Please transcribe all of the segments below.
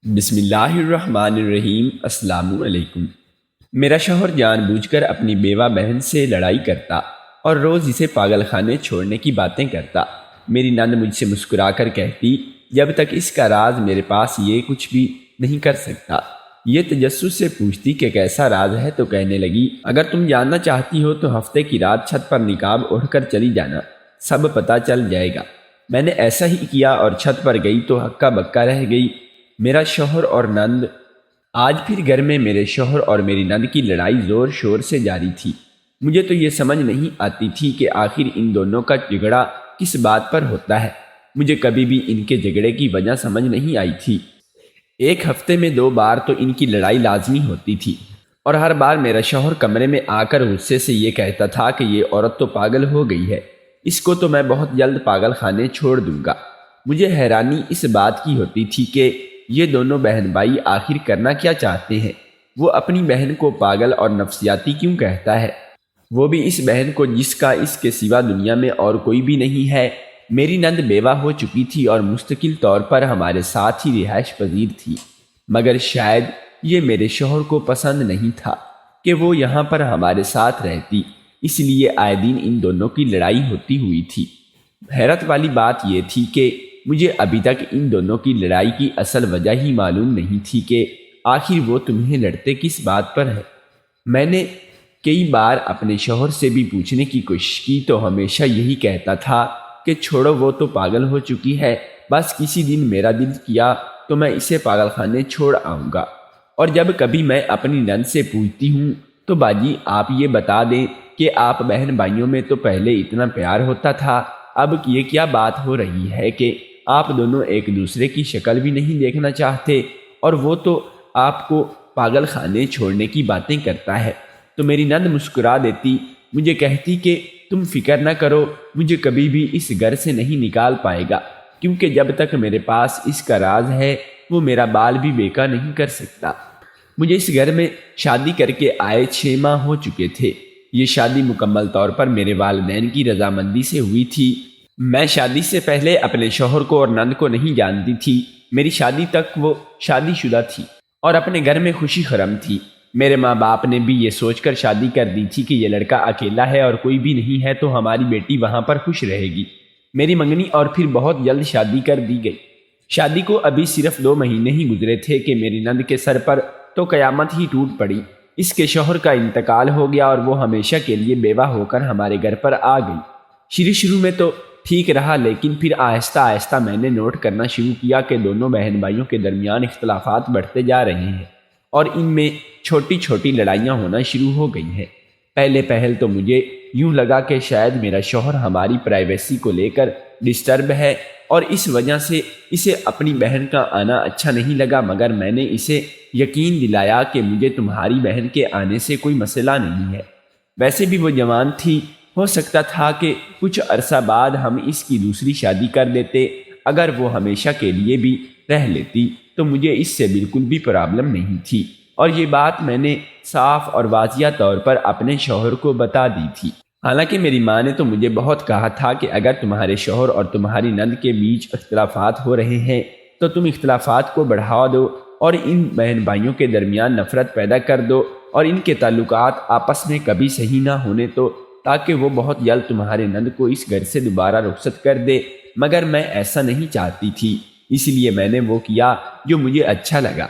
بسم اللہ الرحمن الرحیم۔ السلام علیکم۔ میرا شوہر جان بوجھ کر اپنی بیوہ بہن سے لڑائی کرتا اور روز اسے پاگل خانے چھوڑنے کی باتیں کرتا۔ میری نند مجھ سے مسکرا کر کہتی، جب تک اس کا راز میرے پاس یہ کچھ بھی نہیں کر سکتا۔ یہ تجسس سے پوچھتی کہ کیسا راز ہے تو کہنے لگی، اگر تم جاننا چاہتی ہو تو ہفتے کی رات چھت پر نقاب اوڑھ کر چلی جانا، سب پتہ چل جائے گا۔ میں نے ایسا ہی کیا اور چھت پر گئی تو ہکا بکا رہ گئی۔ میرا شوہر اور نند آج پھر گھر میں میرے شوہر اور میری نند کی لڑائی زور شور سے جاری تھی۔ مجھے تو یہ سمجھ نہیں آتی تھی کہ آخر ان دونوں کا جھگڑا کس بات پر ہوتا ہے۔ مجھے کبھی بھی ان کے جھگڑے کی وجہ سمجھ نہیں آئی تھی۔ ایک ہفتے میں 2 بار تو ان کی لڑائی لازمی ہوتی تھی، اور ہر بار میرا شوہر کمرے میں آ کر غصے سے یہ کہتا تھا کہ یہ عورت تو پاگل ہو گئی ہے، اس کو تو میں بہت جلد پاگل خانے چھوڑ دوں گا۔ مجھے حیرانی اس بات کی ہوتی تھی کہ یہ دونوں بہن بھائی آخر کرنا کیا چاہتے ہیں۔ وہ اپنی بہن کو پاگل اور نفسیاتی کیوں کہتا ہے، وہ بھی اس بہن کو جس کا اس کے سوا دنیا میں اور کوئی بھی نہیں ہے۔ میری نند بیوہ ہو چکی تھی اور مستقل طور پر ہمارے ساتھ ہی رہائش پذیر تھی، مگر شاید یہ میرے شوہر کو پسند نہیں تھا کہ وہ یہاں پر ہمارے ساتھ رہتی، اس لیے آئے دن ان دونوں کی لڑائی ہوتی ہوئی تھی۔ حیرت والی بات یہ تھی کہ مجھے ابھی تک ان دونوں کی لڑائی کی اصل وجہ ہی معلوم نہیں تھی کہ آخر وہ تمہیں لڑتے کس بات پر ہے۔ میں نے کئی بار اپنے شوہر سے بھی پوچھنے کی کوشش کی تو ہمیشہ یہی کہتا تھا کہ چھوڑو، وہ تو پاگل ہو چکی ہے، بس کسی دن میرا دل کیا تو میں اسے پاگل خانے چھوڑ آؤں گا۔ اور جب کبھی میں اپنی نند سے پوچھتی ہوں تو باجی آپ یہ بتا دیں کہ آپ بہن بھائیوں میں تو پہلے اتنا پیار ہوتا تھا، اب یہ کیا بات ہو رہی ہے کہ آپ دونوں ایک دوسرے کی شکل بھی نہیں دیکھنا چاہتے، اور وہ تو آپ کو پاگل خانے چھوڑنے کی باتیں کرتا ہے۔ تو میری نند مسکرا دیتی، مجھے کہتی کہ تم فکر نہ کرو، مجھے کبھی بھی اس گھر سے نہیں نکال پائے گا، کیونکہ جب تک میرے پاس اس کا راز ہے وہ میرا بال بھی بیکا نہیں کر سکتا۔ مجھے اس گھر میں شادی کر کے آئے 6 ماہ ہو چکے تھے۔ یہ شادی مکمل طور پر میرے والدین کی رضامندی سے ہوئی تھی۔ میں شادی سے پہلے اپنے شوہر کو اور نند کو نہیں جانتی تھی۔ میری شادی تک وہ شادی شدہ تھی اور اپنے گھر میں خوشی خرم تھی۔ میرے ماں باپ نے بھی یہ سوچ کر شادی کر دی تھی کہ یہ لڑکا اکیلا ہے اور کوئی بھی نہیں ہے تو ہماری بیٹی وہاں پر خوش رہے گی۔ میری منگنی اور پھر بہت جلد شادی کر دی گئی۔ شادی کو ابھی صرف 2 مہینے ہی گزرے تھے کہ میری نند کے سر پر تو قیامت ہی ٹوٹ پڑی۔ اس کے شوہر کا انتقال ہو گیا اور وہ ہمیشہ کے لیے بیوہ ہو کر ہمارے گھر پر آ گئی۔ شروع میں تو ٹھیک رہا، لیکن پھر آہستہ آہستہ میں نے نوٹ کرنا شروع کیا کہ دونوں بہن بھائیوں کے درمیان اختلافات بڑھتے جا رہے ہیں اور ان میں چھوٹی چھوٹی لڑائیاں ہونا شروع ہو گئی ہیں۔ پہل تو مجھے یوں لگا کہ شاید میرا شوہر ہماری پرائیویسی کو لے کر ڈسٹرب ہے اور اس وجہ سے اسے اپنی بہن کا آنا اچھا نہیں لگا، مگر میں نے اسے یقین دلایا کہ مجھے تمہاری بہن کے آنے سے کوئی مسئلہ نہیں ہے۔ ویسے بھی وہ جوان تھی، ہو سکتا تھا کہ کچھ عرصہ بعد ہم اس کی دوسری شادی کر دیتے۔ اگر وہ ہمیشہ کے لیے بھی رہ لیتی تو مجھے اس سے بالکل بھی پرابلم نہیں تھی، اور یہ بات میں نے صاف اور واضح طور پر اپنے شوہر کو بتا دی تھی۔ حالانکہ میری ماں نے تو مجھے بہت کہا تھا کہ اگر تمہارے شوہر اور تمہاری نند کے بیچ اختلافات ہو رہے ہیں تو تم اختلافات کو بڑھا دو اور ان بہن بھائیوں کے درمیان نفرت پیدا کر دو اور ان کے تعلقات آپس میں کبھی صحیح نہ ہونے تو، تاکہ وہ بہت جلد تمہارے نند کو اس گھر سے دوبارہ رخصت کر دے۔ مگر میں ایسا نہیں چاہتی تھی، اس لیے میں نے وہ کیا جو مجھے اچھا لگا۔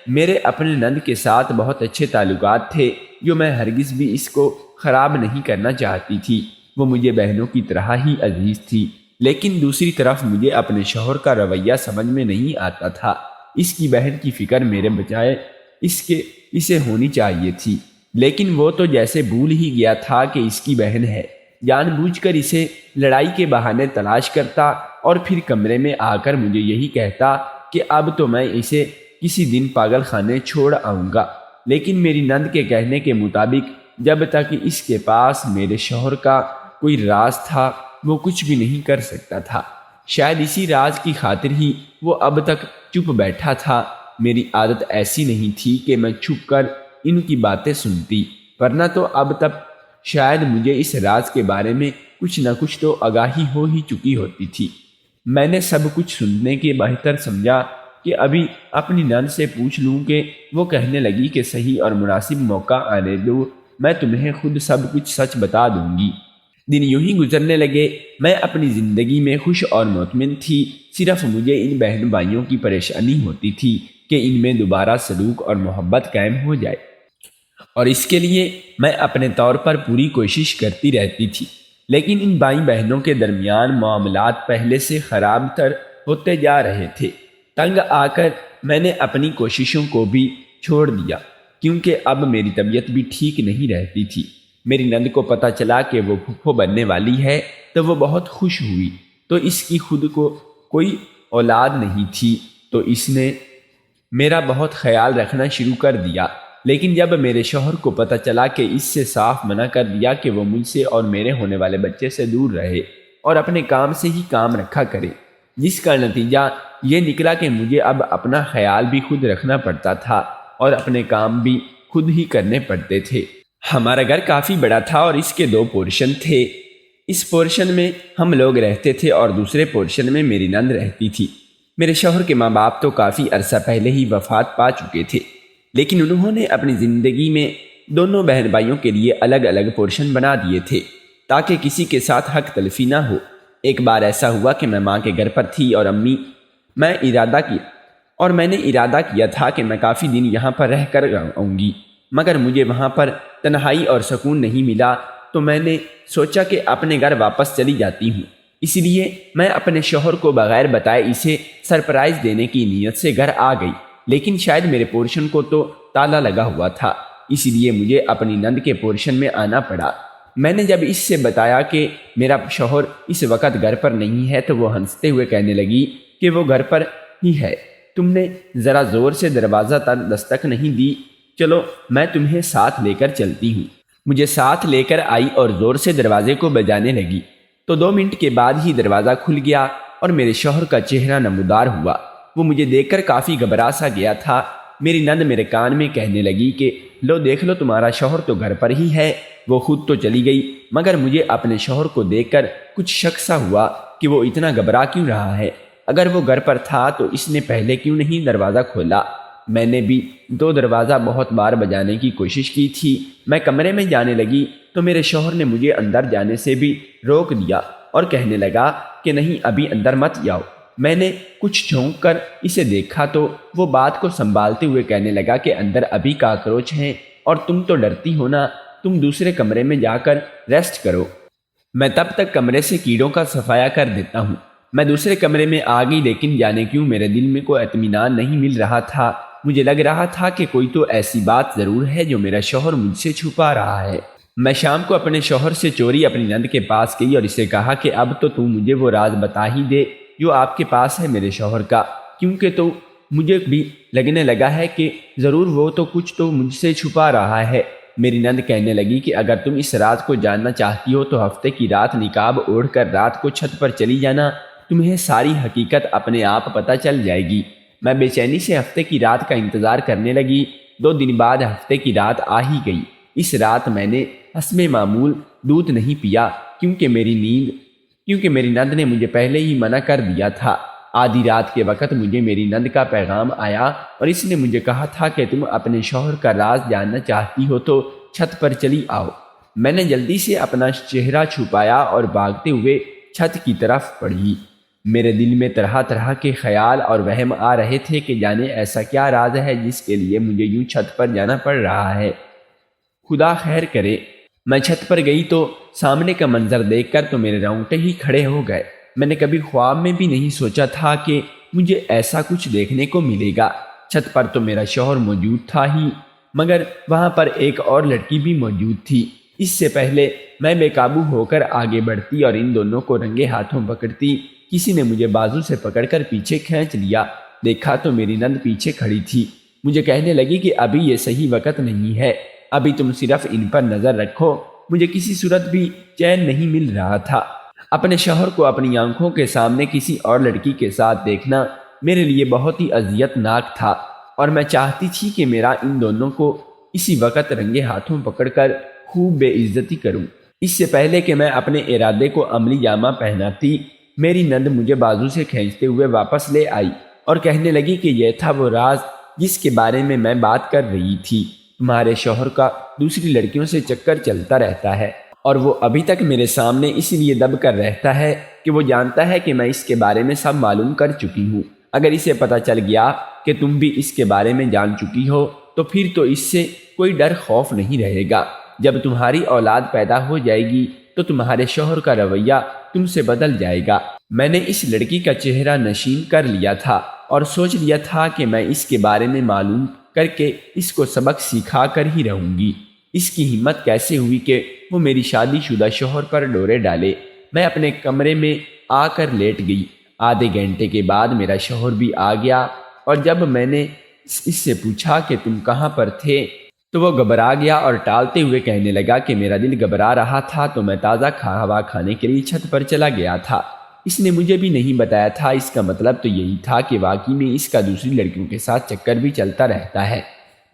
میرے اپنے نند کے ساتھ بہت اچھے تعلقات تھے جو میں ہرگز بھی اس کو خراب نہیں کرنا چاہتی تھی۔ وہ مجھے بہنوں کی طرح ہی عزیز تھی، لیکن دوسری طرف مجھے اپنے شوہر کا رویہ سمجھ میں نہیں آتا تھا۔ اس کی بہن کی فکر میرے بجائے اسے ہونی چاہیے تھی، لیکن وہ تو جیسے بھول ہی گیا تھا کہ اس کی بہن ہے۔ جان بوجھ کر اسے لڑائی کے بہانے تلاش کرتا اور پھر کمرے میں آ کر مجھے یہی کہتا کہ اب تو میں اسے کسی دن پاگل خانے چھوڑ آؤں گا۔ لیکن میری نند کے کہنے کے مطابق جب تک اس کے پاس میرے شوہر کا کوئی راز تھا وہ کچھ بھی نہیں کر سکتا تھا۔ شاید اسی راز کی خاطر ہی وہ اب تک چپ بیٹھا تھا۔ میری عادت ایسی نہیں تھی کہ میں چھپ کر ان کی باتیں سنتی، ورنہ تو اب تک شاید مجھے اس راز کے بارے میں کچھ نہ کچھ تو آگاہی ہو ہی چکی ہوتی تھی۔ میں نے سب کچھ سننے کے بہتر سمجھا کہ ابھی اپنی نند سے پوچھ لوں کہ وہ کہنے لگی کہ صحیح اور مناسب موقع آنے دو، میں تمہیں خود سب کچھ سچ بتا دوں گی۔ دن یوں ہی گزرنے لگے، میں اپنی زندگی میں خوش اور مطمئن تھی، صرف مجھے ان بہن بھائیوں کی پریشانی ہوتی تھی کہ ان میں دوبارہ سلوک اور محبت قائم ہو جائے، اور اس کے لیے میں اپنے طور پر پوری کوشش کرتی رہتی تھی، لیکن ان بھائی بہنوں کے درمیان معاملات پہلے سے خراب تر ہوتے جا رہے تھے۔ تنگ آ کر میں نے اپنی کوششوں کو بھی چھوڑ دیا، کیونکہ اب میری طبیعت بھی ٹھیک نہیں رہتی تھی۔ میری نند کو پتہ چلا کہ وہ پھپھو بننے والی ہے تو وہ بہت خوش ہوئی، تو اس کی خود کو کوئی اولاد نہیں تھی، تو اس نے میرا بہت خیال رکھنا شروع کر دیا۔ لیکن جب میرے شوہر کو پتہ چلا کہ اس سے صاف منع کر دیا کہ وہ مجھ سے اور میرے ہونے والے بچے سے دور رہے اور اپنے کام سے ہی کام رکھا کرے، جس کا نتیجہ یہ نکلا کہ مجھے اب اپنا خیال بھی خود رکھنا پڑتا تھا اور اپنے کام بھی خود ہی کرنے پڑتے تھے۔ ہمارا گھر کافی بڑا تھا اور اس کے 2 پورشن تھے۔ اس پورشن میں ہم لوگ رہتے تھے اور دوسرے پورشن میں میری نند رہتی تھی۔ میرے شوہر کے ماں باپ تو کافی عرصہ پہلے ہی وفات پا چکے تھے، لیکن انہوں نے اپنی زندگی میں دونوں بہن بھائیوں کے لیے الگ الگ پورشن بنا دیے تھے تاکہ کسی کے ساتھ حق تلفی نہ ہو۔ ایک بار ایسا ہوا کہ میں ماں کے گھر پر تھی اور میں نے ارادہ کیا تھا کہ میں کافی دن یہاں پر رہ کر آؤں گی، مگر مجھے وہاں پر تنہائی اور سکون نہیں ملا، تو میں نے سوچا کہ اپنے گھر واپس چلی جاتی ہوں۔ اس لیے میں اپنے شوہر کو بغیر بتائے اسے سرپرائز دینے کی نیت سے گھر آ گئی، لیکن شاید میرے پورشن کو تو تالا لگا ہوا تھا، اس لیے مجھے اپنی نند کے پورشن میں آنا پڑا۔ میں نے جب اس سے بتایا کہ میرا شوہر اس وقت گھر پر نہیں ہے تو وہ ہنستے ہوئے کہنے لگی کہ وہ گھر پر ہی ہے، تم نے ذرا زور سے دروازہ تک دستک نہیں دی، چلو میں تمہیں ساتھ لے کر چلتی ہوں۔ مجھے ساتھ لے کر آئی اور زور سے دروازے کو بجانے لگی، تو 2 منٹ کے بعد ہی دروازہ کھل گیا اور میرے شوہر کا چہرہ نمودار ہوا۔ وہ مجھے دیکھ کر کافی گھبرا سا گیا تھا۔ میری نند میرے کان میں کہنے لگی کہ لو دیکھ لو، تمہارا شوہر تو گھر پر ہی ہے۔ وہ خود تو چلی گئی، مگر مجھے اپنے شوہر کو دیکھ کر کچھ شک سا ہوا کہ وہ اتنا گھبرا کیوں رہا ہے۔ اگر وہ گھر پر تھا تو اس نے پہلے کیوں نہیں دروازہ کھولا؟ میں نے بھی 2 دروازہ بہت بار بجانے کی کوشش کی تھی۔ میں کمرے میں جانے لگی تو میرے شوہر نے مجھے اندر جانے سے بھی روک دیا اور کہنے لگا کہ نہیں، ابھی اندر مت جاؤ۔ میں نے کچھ جھونک کر اسے دیکھا تو وہ بات کو سنبھالتے ہوئے کہنے لگا کہ اندر ابھی کاکروچ ہیں اور تم تو ڈرتی ہو نا، تم دوسرے کمرے میں جا کر ریسٹ کرو، میں تب تک کمرے سے کیڑوں کا صفایا کر دیتا ہوں۔ میں دوسرے کمرے میں آ گئی، لیکن جانے کیوں میرے دل میں کوئی اطمینان نہیں مل رہا تھا۔ مجھے لگ رہا تھا کہ کوئی تو ایسی بات ضرور ہے جو میرا شوہر مجھ سے چھپا رہا ہے۔ میں شام کو اپنے شوہر سے چوری اپنی نند کے پاس گئی اور اسے کہا کہ اب تو مجھے وہ راز بتا ہی دے جو آپ کے پاس ہے میرے شوہر کا، کیونکہ تو مجھے بھی لگنے لگا ہے کہ ضرور وہ تو کچھ تو مجھ سے چھپا رہا ہے۔ میری نند کہنے لگی کہ اگر تم اس راز کو جاننا چاہتی ہو تو ہفتے کی رات نقاب اوڑھ کر رات کو چھت پر چلی جانا، تمہیں ساری حقیقت اپنے آپ پتہ چل جائے گی۔ میں بے چینی سے ہفتے کی رات کا انتظار کرنے لگی۔ 2 دن بعد ہفتے کی رات آ ہی گئی۔ اس رات میں نے حسب معمول دودھ نہیں پیا کیونکہ میری نند نے مجھے پہلے ہی منع کر دیا تھا۔ آدھی رات کے وقت مجھے میری نند کا پیغام آیا اور اس نے مجھے کہا تھا کہ تم اپنے شوہر کا راز جاننا چاہتی ہو تو چھت پر چلی آؤ۔ میں نے جلدی سے اپنا چہرہ چھپایا اور بھاگتے ہوئے چھت کی طرف بڑھی۔ میرے دل میں طرح طرح کے خیال اور وہم آ رہے تھے کہ جانے ایسا کیا راز ہے جس کے لیے مجھے یوں چھت پر جانا پڑ رہا ہے۔ خدا خیر کرے۔ میں چھت پر گئی تو سامنے کا منظر دیکھ کر تو میرے رونگٹے ہی کھڑے ہو گئے۔ میں نے کبھی خواب میں بھی نہیں سوچا تھا کہ مجھے ایسا کچھ دیکھنے کو ملے گا۔ چھت پر تو میرا شوہر موجود تھا ہی، مگر وہاں پر ایک اور لڑکی بھی موجود تھی۔ اس سے پہلے میں بے قابو ہو کر آگے بڑھتی اور ان دونوں کو رنگے ہاتھوں پکڑتی، کسی نے مجھے بازو سے پکڑ کر پیچھے کھینچ لیا۔ دیکھا تو میری نند پیچھے کھڑی تھی۔ مجھے کہنے لگی کہ ابھی یہ صحیح وقت نہیں ہے، ابھی تم صرف ان پر نظر رکھو۔ مجھے کسی صورت بھی چین نہیں مل رہا تھا۔ اپنے شوہر کو اپنی آنکھوں کے سامنے کسی اور لڑکی کے ساتھ دیکھنا میرے لیے بہت ہی اذیت ناک تھا، اور میں چاہتی تھی کہ میرا ان دونوں کو اسی وقت رنگے ہاتھوں پکڑ کر خوب بے عزتی کروں۔ اس سے پہلے کہ میں اپنے ارادے کو عملی جامہ پہناتی، میری نند مجھے بازو سے کھینچتے ہوئے واپس لے آئی اور کہنے لگی کہ یہ تھا وہ راز جس کے بارے میں میں بات کر رہی تھی۔ تمہارے شوہر کا دوسری لڑکیوں سے چکر چلتا رہتا ہے اور وہ ابھی تک میرے سامنے اس لیے دب کر رہتا ہے کہ وہ جانتا ہے کہ میں اس کے بارے میں سب معلوم کر چکی ہوں۔ اگر اسے پتہ چل گیا کہ تم بھی اس کے بارے میں جان چکی ہو تو پھر تو اس سے کوئی ڈر خوف نہیں رہے گا۔ جب تمہاری اولاد پیدا ہو جائے گی تو تمہارے شوہر کا رویہ تم سے بدل جائے گا۔ میں نے اس لڑکی کا چہرہ نشین کر لیا تھا اور سوچ لیا تھا کہ میں اس کے بارے میں معلوم کر کے اس کو سبق سکھا کر ہی رہوں گی۔ اس کی ہمت کیسے ہوئی کہ وہ میری شادی شدہ شوہر پر ڈورے ڈالے۔ میں اپنے کمرے میں آ کر لیٹ گئی۔ آدھے گھنٹے کے بعد میرا شوہر بھی آ گیا اور جب میں نے اس سے پوچھا کہ تم کہاں پر تھے تو وہ گھبرا گیا اور ٹالتے ہوئے کہنے لگا کہ میرا دل گھبرا رہا تھا تو میں تازہ ہوا کھانے کے لیے چھت پر چلا گیا تھا۔ اس نے مجھے بھی نہیں بتایا تھا۔ اس کا مطلب تو یہی تھا کہ واقعی میں اس کا دوسری لڑکیوں کے ساتھ چکر بھی چلتا رہتا ہے۔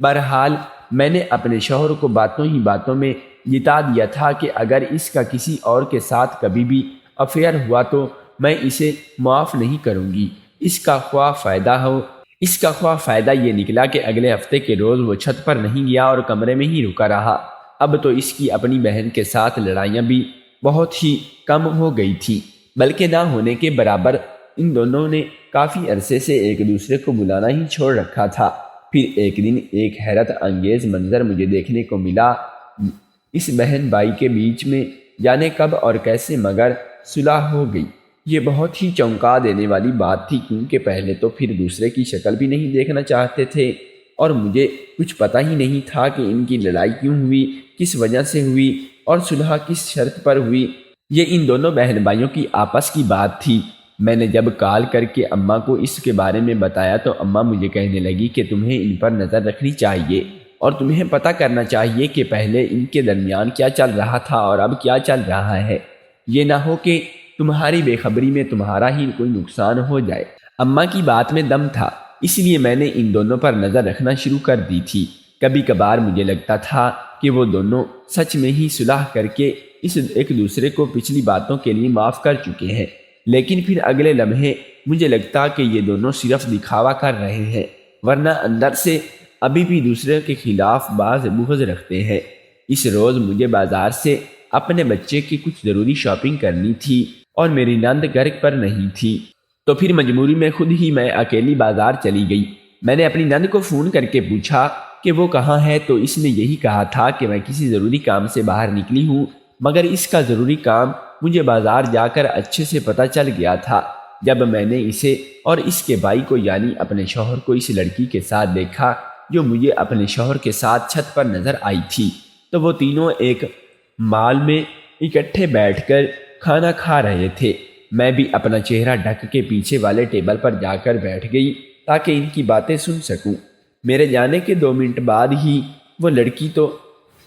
بہرحال میں نے اپنے شوہر کو باتوں ہی باتوں میں جتا دیا تھا کہ اگر اس کا کسی اور کے ساتھ کبھی بھی افیئر ہوا تو میں اسے معاف نہیں کروں گی۔ اس کا خواہ فائدہ یہ نکلا کہ اگلے ہفتے کے روز وہ چھت پر نہیں گیا اور کمرے میں ہی رکا رہا۔ اب تو اس کی اپنی بہن کے ساتھ لڑائیاں بھی بہت ہی کم ہو گئی تھی، بلکہ نہ ہونے کے برابر۔ ان دونوں نے کافی عرصے سے ایک دوسرے کو بلانا ہی چھوڑ رکھا تھا۔ پھر ایک دن ایک حیرت انگیز منظر مجھے دیکھنے کو ملا۔ اس بہن بھائی کے بیچ میں جانے کب اور کیسے مگر صلح ہو گئی۔ یہ بہت ہی چونکا دینے والی بات تھی، کیونکہ پہلے تو پھر دوسرے کی شکل بھی نہیں دیکھنا چاہتے تھے اور مجھے کچھ پتہ ہی نہیں تھا کہ ان کی لڑائی کیوں ہوئی، کس وجہ سے ہوئی اور صلح کس شرط پر ہوئی۔ یہ ان دونوں بہن بھائیوں کی آپس کی بات تھی۔ میں نے جب کال کر کے اماں کو اس کے بارے میں بتایا تو اماں مجھے کہنے لگی کہ تمہیں ان پر نظر رکھنی چاہیے اور تمہیں پتہ کرنا چاہیے کہ پہلے ان کے درمیان کیا چل رہا تھا اور اب کیا چل رہا ہے۔ یہ نہ ہو کہ تمہاری بے خبری میں تمہارا ہی کوئی نقصان ہو جائے۔ اماں کی بات میں دم تھا، اس لیے میں نے ان دونوں پر نظر رکھنا شروع کر دی تھی۔ کبھی کبھار مجھے لگتا تھا کہ وہ دونوں سچ میں ہی صلح کر کے ایک دوسرے کو پچھلی باتوں کے لیے معاف کر چکے ہیں، لیکن پھر اگلے لمحے مجھے لگتا کہ یہ دونوں صرف دکھاوا کر رہے ہیں، ورنہ اندر سے ابھی بھی دوسرے کے خلاف بعض بغض رکھتے ہیں۔ اس روز مجھے بازار سے اپنے بچے کی کچھ ضروری شاپنگ کرنی تھی اور میری نند گھر پر نہیں تھی، تو پھر مجبوری میں خود ہی میں اکیلی بازار چلی گئی۔ میں نے اپنی نند کو فون کر کے پوچھا کہ وہ کہاں ہے تو اس نے یہی کہا تھا کہ میں کسی ضروری کام سے باہر نکلی ہوں، مگر اس کا ضروری کام مجھے بازار جا کر اچھے سے پتہ چل گیا تھا۔ جب میں نے اسے اور اس کے بھائی کو یعنی اپنے شوہر کو اس لڑکی کے ساتھ دیکھا جو مجھے اپنے شوہر کے ساتھ چھت پر نظر آئی تھی، تو وہ تینوں ایک مال میں اکٹھے بیٹھ کر کھانا کھا رہے تھے۔ میں بھی اپنا چہرہ ڈھک کے پیچھے والے ٹیبل پر جا کر بیٹھ گئی تاکہ ان کی باتیں سن سکوں۔ میرے جانے کے 2 منٹ بعد ہی وہ لڑکی تو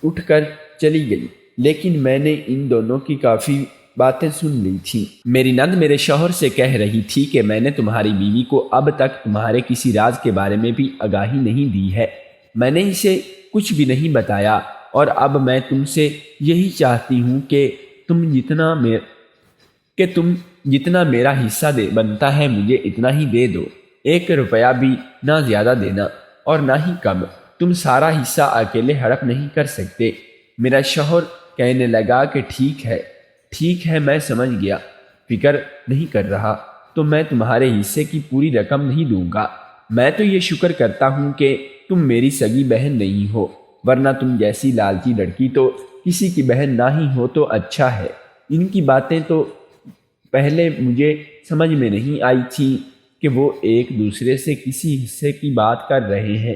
اٹھ کر چلی گئی، لیکن میں نے ان دونوں کی کافی باتیں سن لی تھیں۔ میری نند میرے شوہر سے کہہ رہی تھی کہ میں نے تمہاری بیوی کو اب تک تمہارے کسی راز کے بارے میں بھی آگاہی نہیں دی ہے۔ میں نے اسے کچھ بھی نہیں بتایا اور اب میں تم سے یہی چاہتی ہوں کہ تم جتنا میرا حصہ بنتا ہے مجھے اتنا ہی دے دو۔ 1 روپیہ بھی نہ زیادہ دینا اور نہ ہی کم۔ تم سارا حصہ اکیلے ہڑپ نہیں کر سکتے۔ میرا شوہر کہنے لگا کہ ٹھیک ہے میں سمجھ گیا، فکر نہیں کر رہا، تو میں تمہارے حصے کی پوری رقم نہیں دوں گا۔ میں تو یہ شکر کرتا ہوں کہ تم میری سگی بہن نہیں ہو، ورنہ تم جیسی لالچی لڑکی تو کسی کی بہن نہ ہی ہو تو اچھا ہے۔ ان کی باتیں تو پہلے مجھے سمجھ میں نہیں آئی تھی کہ وہ ایک دوسرے سے کسی حصے کی بات کر رہے ہیں،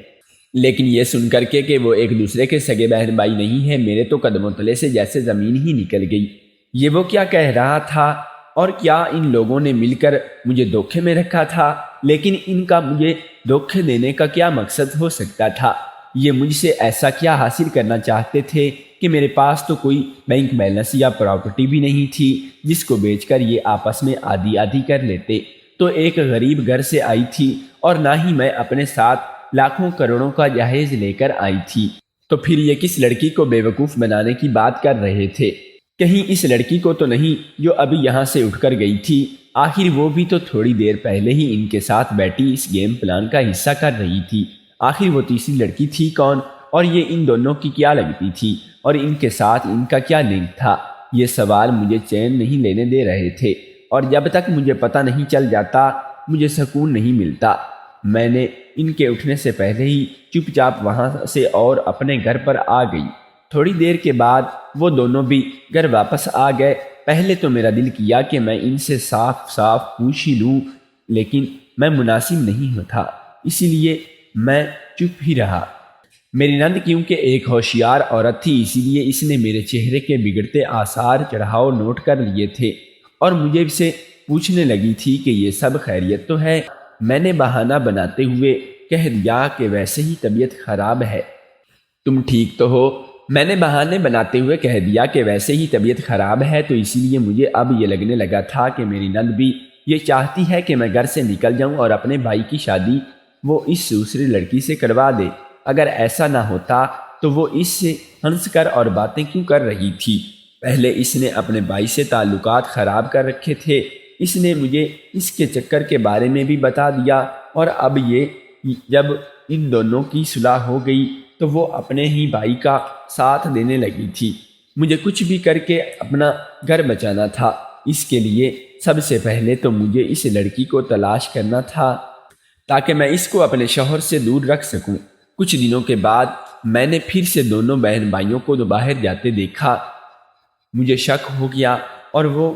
لیکن یہ سن کر کے کہ وہ ایک دوسرے کے سگے بہن بھائی نہیں ہیں، میرے تو قدموں تلے سے جیسے زمین ہی نکل گئی۔ یہ وہ کیا کہہ رہا تھا اور کیا ان لوگوں نے مل کر مجھے دھوکے میں رکھا تھا؟ لیکن ان کا مجھے دھوکے دینے کا کیا مقصد ہو سکتا تھا؟ یہ مجھ سے ایسا کیا حاصل کرنا چاہتے تھے کہ میرے پاس تو کوئی بینک بیلنس یا پراپرٹی بھی نہیں تھی جس کو بیچ کر یہ آپس میں آدھی آدھی کر لیتے، تو ایک غریب گھر سے آئی تھی اور نہ ہی میں اپنے ساتھ لاکھوں کروڑوں کا جہیز لے کر آئی تھی، تو پھر یہ کس لڑکی کو بیوقوف بنانے کی بات کر رہے تھے؟ کہیں اس لڑکی کو تو نہیں جو ابھی یہاں سے اٹھ کر گئی تھی؟ آخر وہ بھی تو تھوڑی دیر پہلے ہی ان کے ساتھ بیٹھی اس گیم پلان کا حصہ کر رہی تھی۔ آخر وہ تیسری لڑکی تھی کون، اور یہ ان دونوں کی کیا لگتی تھی، اور ان کے ساتھ ان کا کیا لنک تھا؟ یہ سوال مجھے چین نہیں لینے دے رہے تھے، اور جب تک مجھے پتہ نہیں چل جاتا مجھے سکون نہیں ملتا۔ میں نے ان کے اٹھنے سے پہلے ہی چپ چاپ وہاں سے اور اپنے گھر پر آ گئی۔ تھوڑی دیر کے بعد وہ دونوں بھی گھر واپس آ گئے۔ پہلے تو میرا دل کیا کہ میں ان سے صاف صاف پوچھ ہی لوں، لیکن میں مناسب نہیں ہوتا، اسی لیے میں چپ ہی رہا۔ میری نند کیونکہ ایک ہوشیار عورت تھی، اسی لیے اس نے میرے چہرے کے بگڑتے آثار چڑھاؤ نوٹ کر لیے تھے، اور مجھے سے پوچھنے لگی تھی کہ یہ سب خیریت تو ہے؟ میں نے بہانہ بناتے ہوئے کہہ دیا کہ ویسے ہی طبیعت خراب ہے۔ تم ٹھیک تو ہو؟ میں نے بہانے بناتے ہوئے کہہ دیا کہ ویسے ہی طبیعت خراب ہے، تو اسی لیے مجھے اب یہ لگنے لگا تھا کہ میری نند بھی یہ چاہتی ہے کہ میں گھر سے نکل جاؤں اور اپنے بھائی کی شادی وہ اس دوسری لڑکی سے کروا دے۔ اگر ایسا نہ ہوتا تو وہ اس سے ہنس کر اور باتیں کیوں کر رہی تھی؟ پہلے اس نے اپنے بھائی سے تعلقات خراب کر رکھے تھے، اس نے مجھے اس کے چکر کے بارے میں بھی بتا دیا، اور اب یہ جب ان دونوں کی صلح ہو گئی تو وہ اپنے ہی بھائی کا ساتھ دینے لگی تھی۔ مجھے کچھ بھی کر کے اپنا گھر بچانا تھا، اس کے لیے سب سے پہلے تو مجھے اس لڑکی کو تلاش کرنا تھا تاکہ میں اس کو اپنے شوہر سے دور رکھ سکوں۔ کچھ دنوں کے بعد میں نے پھر سے دونوں بہن بھائیوں کو باہر جاتے دیکھا۔ مجھے شک ہو گیا اور وہ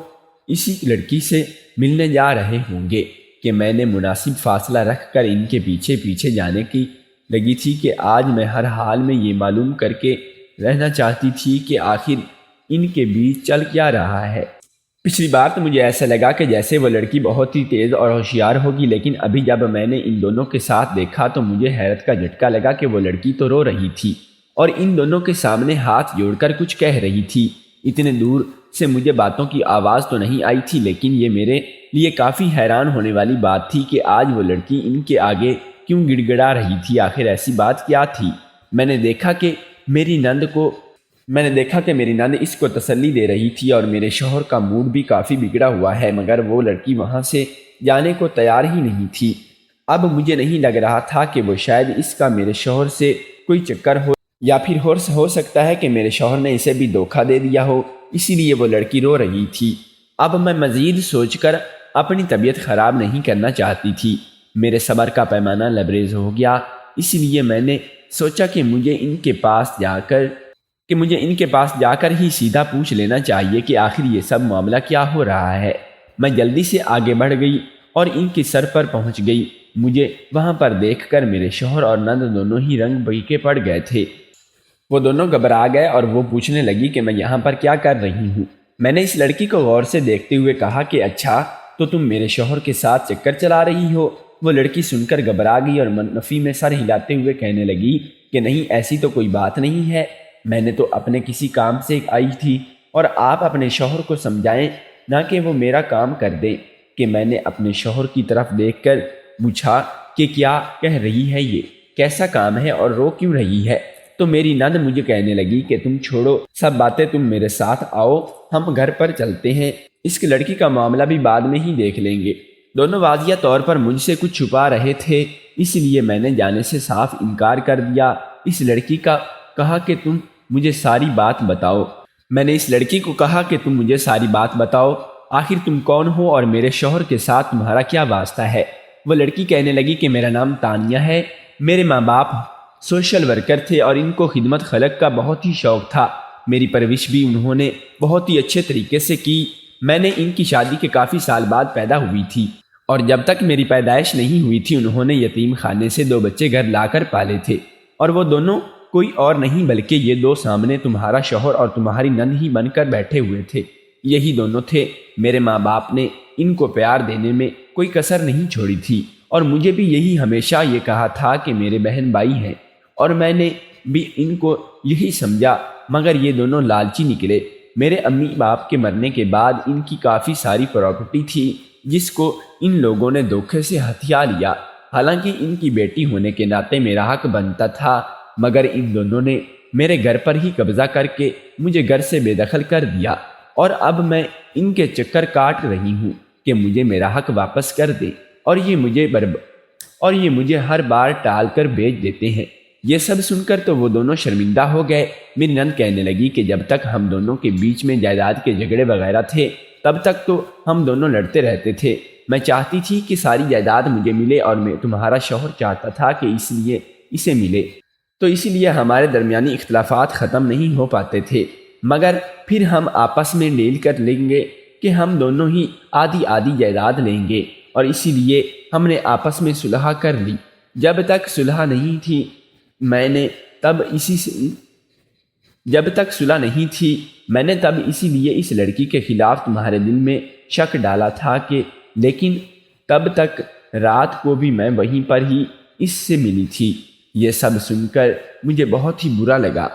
اسی لڑکی سے ملنے جا رہے ہوں گے کہ میں نے مناسب فاصلہ رکھ کر ان کے پیچھے پیچھے جانے کی لگی تھی کہ آج میں ہر حال میں یہ معلوم کر کے رہنا چاہتی تھی کہ آخر ان کے بیچ چل کیا رہا ہے۔ پچھلی بار تو مجھے ایسا لگا کہ جیسے وہ لڑکی بہت ہی تیز اور ہوشیار ہوگی، لیکن ابھی جب میں نے ان دونوں کے ساتھ دیکھا تو مجھے حیرت کا جھٹکا لگا کہ وہ لڑکی تو رو رہی تھی اور ان دونوں کے سامنے ہاتھ جوڑ کر کچھ کہہ رہی تھی۔ اتنے دور سے مجھے باتوں کی آواز تو نہیں آئی تھی، لیکن یہ میرے لیے کافی حیران ہونے والی بات تھی کہ آج وہ لڑکی ان کے آگے کیوں گڑ گڑا رہی تھی؟ آخر ایسی بات کیا تھی؟ میں نے دیکھا کہ میری نند اس کو تسلی دے رہی تھی اور میرے شوہر کا موڈ بھی کافی بگڑا ہوا ہے، مگر وہ لڑکی وہاں سے جانے کو تیار ہی نہیں تھی۔ اب مجھے نہیں لگ رہا تھا کہ وہ شاید اس کا میرے شوہر سے کوئی چکر ہو، یا پھر ہو سکتا ہے کہ میرے شوہر نے اسے بھی دھوکہ دے دیا ہو، اسی لیے وہ لڑکی رو رہی تھی۔ اب میں مزید سوچ کر اپنی طبیعت خراب نہیں کرنا چاہتی تھی۔ میرے صبر کا پیمانہ لبریز ہو گیا، اس لیے میں نے سوچا کہ مجھے ان کے پاس جا کر ہی سیدھا پوچھ لینا چاہیے کہ آخر یہ سب معاملہ کیا ہو رہا ہے۔ میں جلدی سے آگے بڑھ گئی اور ان کی سر پر پہنچ گئی۔ مجھے وہاں پر دیکھ کر میرے شوہر اور نند دونوں ہی رنگ بھیگے پڑ گئے تھے۔ وہ دونوں گھبرا گئے اور وہ پوچھنے لگی کہ میں یہاں پر کیا کر رہی ہوں۔ میں نے اس لڑکی کو غور سے دیکھتے ہوئے کہا کہ اچھا تو تم میرے شوہر کے ساتھ چکر چلا رہی ہو۔ وہ لڑکی سن کر گھبرا گئی اور منفی میں سر ہلاتے ہوئے کہنے لگی کہ نہیں، ایسی تو کوئی بات نہیں ہے، میں نے تو اپنے کسی کام سے آئی تھی، اور آپ اپنے شوہر کو سمجھائیں نہ کہ وہ میرا کام کر دے۔ کہ میں نے اپنے شوہر کی طرف دیکھ کر پوچھا کہ کیا کہہ رہی ہے، یہ کیسا کام ہے اور رو کیوں رہی ہے؟ تو میری نند مجھے کہنے لگی کہ تم چھوڑو سب باتیں، تم میرے ساتھ آؤ، ہم گھر پر چلتے ہیں، اس کی لڑکی کا معاملہ بھی بعد میں ہی دیکھ لیں گے۔ دونوں واضح طور پر مجھ سے کچھ چھپا رہے تھے، اس لیے میں نے جانے سے صاف انکار کر دیا۔ اس لڑکی کا کہا کہ تم مجھے ساری بات بتاؤ۔ میں نے اس لڑکی کو کہا کہ تم مجھے ساری بات بتاؤ، آخر تم کون ہو اور میرے شوہر کے ساتھ تمہارا کیا واسطہ ہے؟ وہ لڑکی کہنے لگی کہ میرا نام تانیہ ہے، میرے ماں باپ سوشل ورکر تھے اور ان کو خدمت خلق کا بہت ہی شوق تھا۔ میری پرورش بھی انہوں نے بہت ہی اچھے طریقے سے کی۔ میں نے ان کی شادی کے کافی سال بعد پیدا ہوئی تھی، اور جب تک میری پیدائش نہیں ہوئی تھی انہوں نے یتیم خانے سے 2 بچے گھر لا کر پالے تھے، اور وہ دونوں کوئی اور نہیں بلکہ یہ 2 سامنے تمہارا شوہر اور تمہاری نند ہی بن کر بیٹھے ہوئے تھے۔ یہی دونوں تھے۔ میرے ماں باپ نے ان کو پیار دینے میں کوئی کسر نہیں چھوڑی تھی، اور مجھے بھی یہی ہمیشہ یہ کہا تھا کہ میرے بہن بھائی ہیں، اور میں نے بھی ان کو یہی سمجھا، مگر یہ دونوں لالچی نکلے۔ میرے امی باپ کے مرنے کے بعد ان کی کافی ساری پراپرٹی تھی جس کو ان لوگوں نے دھوکے سے ہتھیا لیا۔ حالانکہ ان کی بیٹی ہونے کے ناطے میرا حق بنتا تھا، مگر ان دونوں نے میرے گھر پر ہی قبضہ کر کے مجھے گھر سے بے دخل کر دیا، اور اب میں ان کے چکر کاٹ رہی ہوں۔ کہ مجھے میرا حق واپس کر دے، اور یہ مجھے ہر بار ٹال کر بیچ دیتے ہیں۔ یہ سب سن کر تو وہ دونوں شرمندہ ہو گئے۔ میری نند کہنے لگی کہ جب تک ہم دونوں کے بیچ میں جائیداد کے جھگڑے وغیرہ تھے تب تک تو ہم دونوں لڑتے رہتے تھے۔ میں چاہتی تھی کہ ساری جائیداد مجھے ملے اور تمہارا شوہر چاہتا تھا کہ اس لیے اسے ملے، تو اسی لیے ہمارے درمیانی اختلافات ختم نہیں ہو پاتے تھے، مگر پھر ہم آپس میں ڈیل کر لیں گے کہ ہم دونوں ہی آدھی آدھی جائیداد لیں گے، اور اسی لیے ہم نے آپس میں صلح کر لی۔ جب تک صلح نہیں تھی میں نے تب اسی لیے اس لڑکی کے خلاف تمہارے دل میں شک ڈالا تھا لیکن تب تک رات کو بھی میں وہیں پر ہی اس سے ملی تھی۔ یہ سب سن کر مجھے بہت ہی برا لگا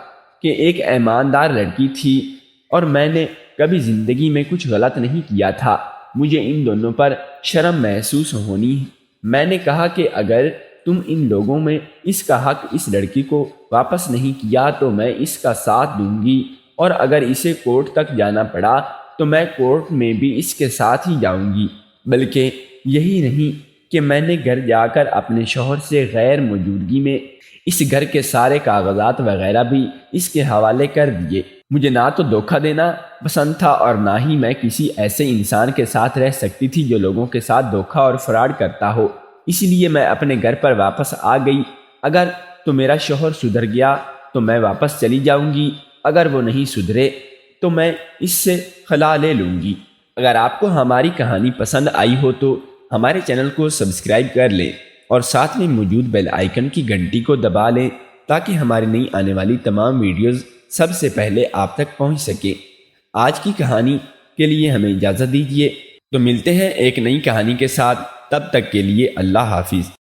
کہ ایک ایماندار لڑکی تھی اور میں نے کبھی زندگی میں کچھ غلط نہیں کیا تھا، مجھے ان دونوں پر شرم محسوس ہونی۔ میں نے کہا کہ اگر تم ان لوگوں میں اس کا حق اس لڑکی کو واپس نہیں کیا تو میں اس کا ساتھ دوں گی، اور اگر اسے کورٹ تک جانا پڑا تو میں کورٹ میں بھی اس کے ساتھ ہی جاؤں گی۔ بلکہ یہی نہیں کہ میں نے گھر جا کر اپنے شوہر سے غیر موجودگی میں اس گھر کے سارے کاغذات وغیرہ بھی اس کے حوالے کر دیے۔ مجھے نہ تو دھوکہ دینا پسند تھا اور نہ ہی میں کسی ایسے انسان کے ساتھ رہ سکتی تھی جو لوگوں کے ساتھ دھوکہ اور فراڈ کرتا ہو، اسی لیے میں اپنے گھر پر واپس آ گئی۔ اگر تو میرا شوہر سدھر گیا تو میں واپس چلی جاؤں گی، اگر وہ نہیں سدھرے تو میں اس سے خلا لے لوں گی۔ اگر آپ کو ہماری کہانی پسند آئی ہو تو ہمارے چینل کو سبسکرائب کر لیں اور ساتھ میں موجود بیل آئیکن کی گھنٹی کو دبا لیں تاکہ ہماری نئی آنے والی تمام ویڈیوز سب سے پہلے آپ تک پہنچ سکے۔ آج کی کہانی کے لیے ہمیں اجازت دیجیے، تو ملتے ہیں ایک نئی کہانی کے ساتھ، تب تک کے لیے اللہ حافظ۔